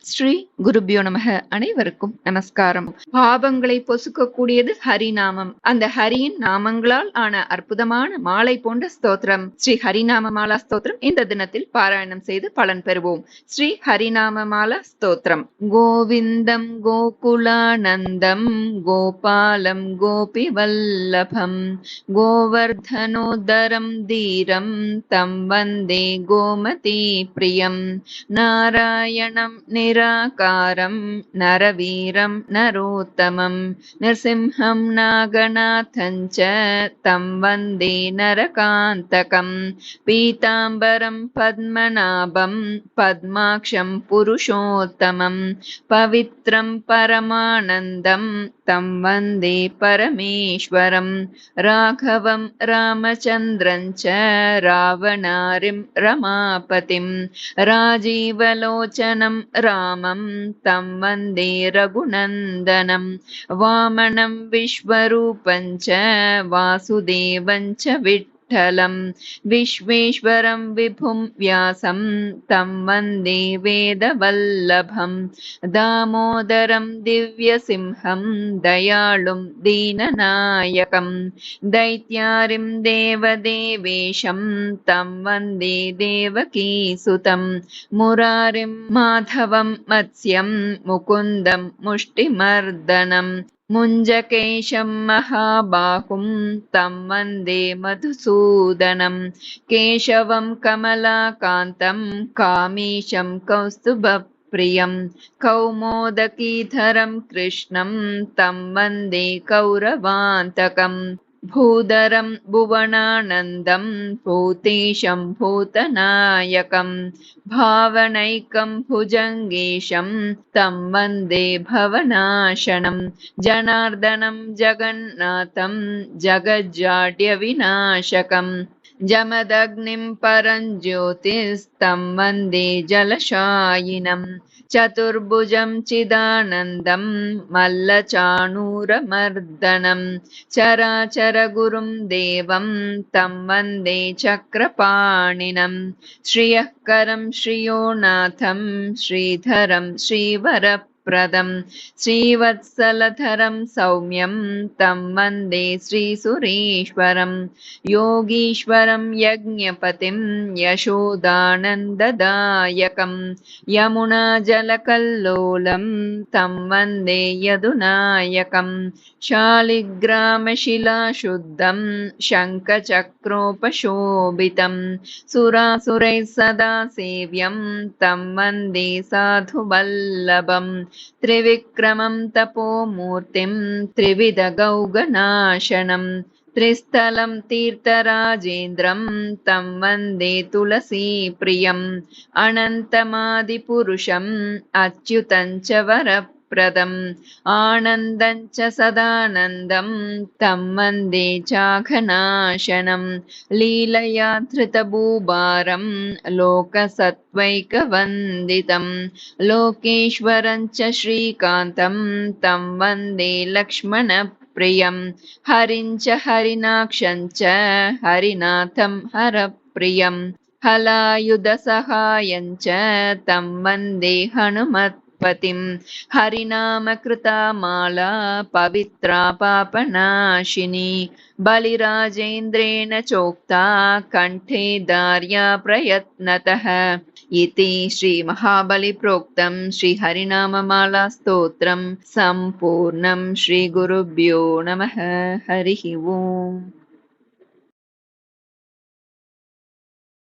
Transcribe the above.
ஸ்ரீ குருபியோ நமக. அனைவருக்கும் நமஸ்காரம். பாவங்களை பொசுக்கக்கூடியது ஹரிநாமம். அந்த ஹரியின் நாமங்களால் ஆன அற்புதமான மாலை போன்ற ஸ்தோத்திரம் ஸ்ரீ ஹரிநாம மாலா ஸ்தோத்திரம் இந்த தினத்தில் பாராயணம் செய்து பலன் பெறுவோம். ஸ்ரீ ஹரிநாம மாலா ஸ்தோத்திரம். கோவிந்தம் கோகுலானந்தம் கோபாலம் கோபி வல்லபம் கோவர்தனோதரம் தீரம் தம் வந்தே கோமதி பிரியம் நாராயணம் निराकारं नरवीरं नरोत्तमं नृसिंहं नागनाथं च तं वन्दे नरकान्तकं पीताम्बरं पद्मनाभं पद्माक्षं पुरुषोत्तमं पवित्रं परमानन्दं तं वन्दे परमेश्वरं राघवं रामचन्द्रं च रावणारिं रमापतिं राजीवलोचनं रामं तं वन्दे रघुनन्दनं वामनं विश्वरूपं च वासुदेवं च विठ्ठलं विश्वेश्वरं विभुं व्यासं तं वन्दे वेदवल्लभं दामोदरं दिव्यसिंहं दयाळुं दीननायकं दैत्यारिं देवदेवेशं तं वन्दे देवकीसुतं मुरारिं माधवं मत्स्यं मुकुन्दं मुष्टिमर्दनं मुञ्जकेशं महाबाहुं तं वन्दे मधुसूदनं केशवं कमलाकान्तं कामीशं कौस्तुभप्रियं कौमोदकीधरं कृष्णं तं वन्दे कौरवान्तकं भूधरं भुवनानन्दं भूतेशं भूतनायकं भावनैकं भुजङ्गेशं तं वन्दे भवनाशनं जनार्दनं जगन्नाथं जगज्जाड्यविनाशकं जमदग्निं परञ्ज्योतिस्तं वन्दे जलशायिनं चतुर्भुजं चिदानन्दं मल्लचाणूरमर्दनं चराचरगुरुं देवं तं वन्दे चक्रपाणिनं श्रियःकरं श्रियोनाथं श्रीधरं श्रीवरप्रदं श्रीवत्सलधरं सौम्यं तं वन्दे श्रीसुरेश्वरं योगीश्वरं यज्ञपतिं यशोदानन्ददायकं यमुनाजलकल्लोलं तं वन्दे यदुनायकं शालिग्रामशिलाशुद्धं शङ्खचक्रोपशोभितं सुरासुरैः सदा सेव्यं तं वन्दे साधुवल्लभं त्रिविक्रमं तपोमूर्तिं त्रिविधगौगनाशनं त्रिस्थलं तीर्थराजेन्द्रं तं वन्दे तुलसीप्रियम् अनन्तमादिपुरुषम् अच्युतं च वरप्रदम् आनन्दं च सदानन्दं तं वन्दे चाघनाशनं लीलया धृतभूभारं लोकसत्त्वैकवन्दितं लोकेश्वरं च श्रीकान्तं तं वन्दे लक्ष्मणप्रियं हरिं च हरिनाक्षं च हरिनाथं हरप्रियं हलायुधसहायं च तं वन्दे हनुमत्पतिं हरिनामकृता माला पवित्रा पापनाशिनी बलिराजेन्द्रेण चोक्ता कण्ठे धार्या प्रयत्नतः इति श्रीमहाबलिप्रोक्तं श्रीहरिनाममाला स्तोत्रं सम्पूर्णं। श्रीगुरुभ्यो नमः। हरिः ओम्।